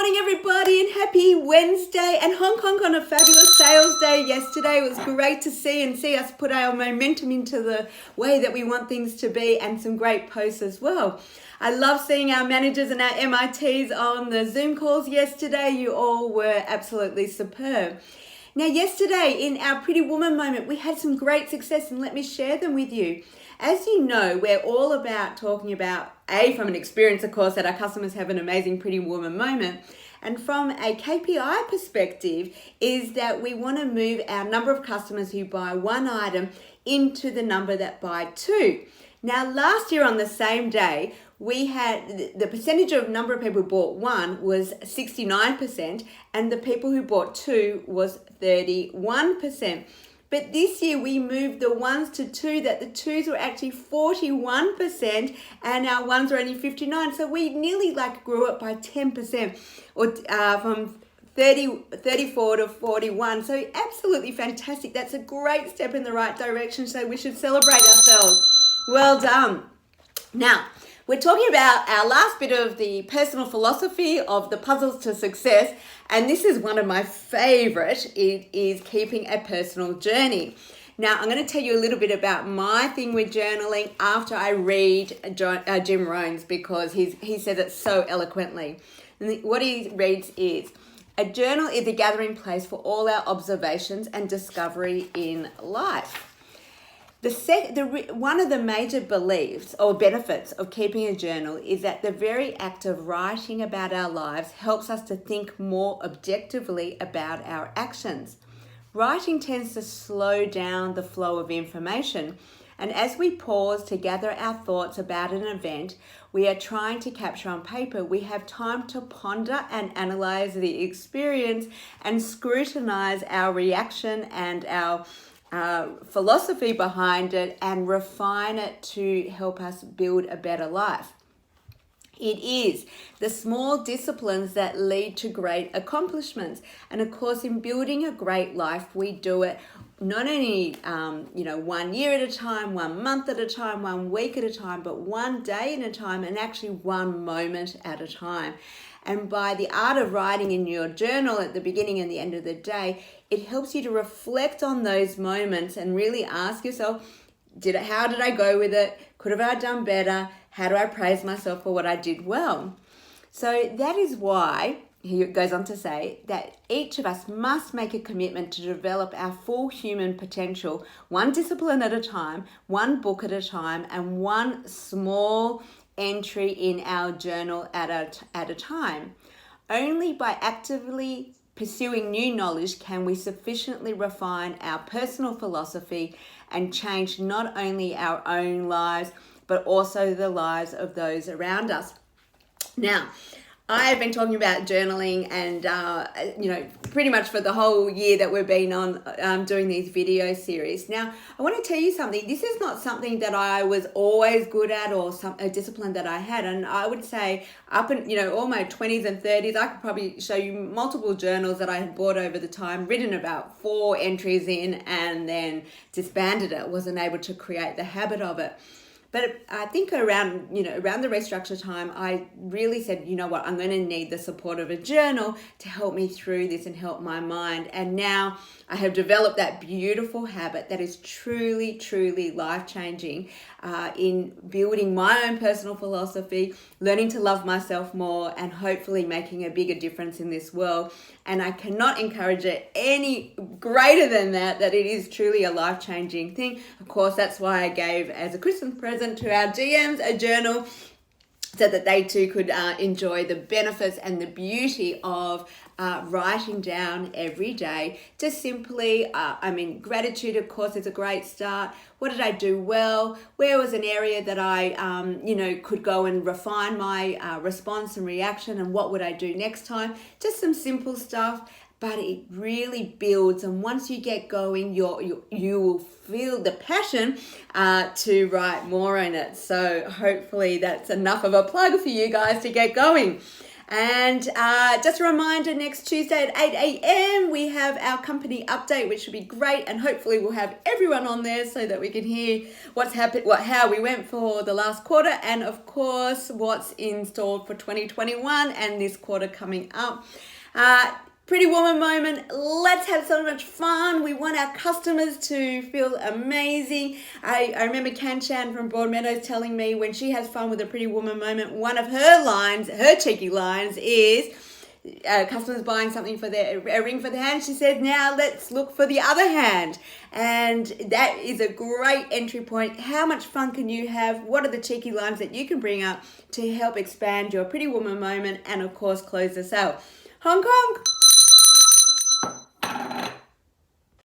morning, everybody, and happy Wednesday. And Hong Kong on a fabulous sales day yesterday. It was great to see us put our momentum into the way that we want things to be, and some great posts as well. I love seeing our managers and our MITs on the Zoom calls yesterday. You all were absolutely superb. Now, yesterday in our Pretty Woman moment, we had some great success, and let me share them with you. As you know, we're all about talking about, from an experience, of course, that our customers have an amazing Pretty Woman moment. And from a KPI perspective, is that we want to move our number of customers who buy one item into the number that buy two. Now, last year on the same day, we had the percentage of number of people who bought one was 69%, and the people who bought two was 31%. But this year we moved the ones to two, that the twos were actually 41% and our ones were only 59%. So we nearly grew it by 10%, or from 34 to 41. So absolutely fantastic. That's a great step in the right direction. So we should celebrate ourselves. Well done. Now, we're talking about our last bit of the personal philosophy of the puzzles to success, and this is one of my favorite. It is keeping a personal journey. Now, I'm going to tell you a little bit about my thing with journaling after I read Jim Rohn's, because he says it so eloquently. And what he reads is, a journal is a gathering place for all our observations and discovery in life. One of the major beliefs or benefits of keeping a journal is that the very act of writing about our lives helps us to think more objectively about our actions. Writing tends to slow down the flow of information, and as we pause to gather our thoughts about an event we are trying to capture on paper, we have time to ponder and analyze the experience and scrutinize our reaction and our philosophy behind it, and refine it to help us build a better life. It is the small disciplines that lead to great accomplishments. And of course, in building a great life, we do it not only 1 year at a time, 1 month at a time, 1 week at a time, but 1 day at a time, and actually 1 moment at a time. And by the art of writing in your journal at the beginning and the end of the day, it helps you to reflect on those moments and really ask yourself, how did I go with it? Could have I done better? How do I praise myself for what I did well? So that is why he goes on to say that each of us must make a commitment to develop our full human potential, 1 discipline at a time, 1 book at a time, and 1 small entry in our journal at a time. Only by actively pursuing new knowledge can we sufficiently refine our personal philosophy and change not only our own lives, but also the lives of those around us. Now, I have been talking about journaling and, pretty much for the whole year that we've been on doing these video series. Now, I want to tell you something. This is not something that I was always good at, or a discipline that I had. And I would say up in, all my 20s and 30s, I could probably show you multiple journals that I had bought over the time, written about 4 entries in, and then disbanded it. Wasn't able to create the habit of it. But I think around the restructure time, I really said, I'm going to need the support of a journal to help me through this and help my mind. And now I have developed that beautiful habit that is truly, truly life-changing in building my own personal philosophy, learning to love myself more, and hopefully making a bigger difference in this world. And I cannot encourage it any greater than that it is truly a life-changing thing. Of course, that's why I gave, as a Christmas present to our GMs, a journal, so that they too could enjoy the benefits and the beauty of writing down every day. Just simply, gratitude, of course, is a great start. What did I do well? Where was an area that I, could go and refine my response and reaction, and what would I do next time? Just some simple stuff. But it really builds, and once you get going, you will feel the passion to write more in it. So hopefully that's enough of a plug for you guys to get going. And just a reminder, next Tuesday at 8 a.m. we have our company update, which should be great, and hopefully we'll have everyone on there so that we can hear what's happened, how we went for the last quarter, and of course what's in store for 2021 and this quarter coming up. Pretty Woman moment. Let's have so much fun. We want our customers to feel amazing. I remember Kanchan from Broadmeadows telling me when she has fun with a Pretty Woman moment, one of her lines, her cheeky lines is, customers buying something for a ring for their hand. She said, now let's look for the other hand. And that is a great entry point. How much fun can you have? What are the cheeky lines that you can bring up to help expand your Pretty Woman moment and of course close the sale? Hong Kong.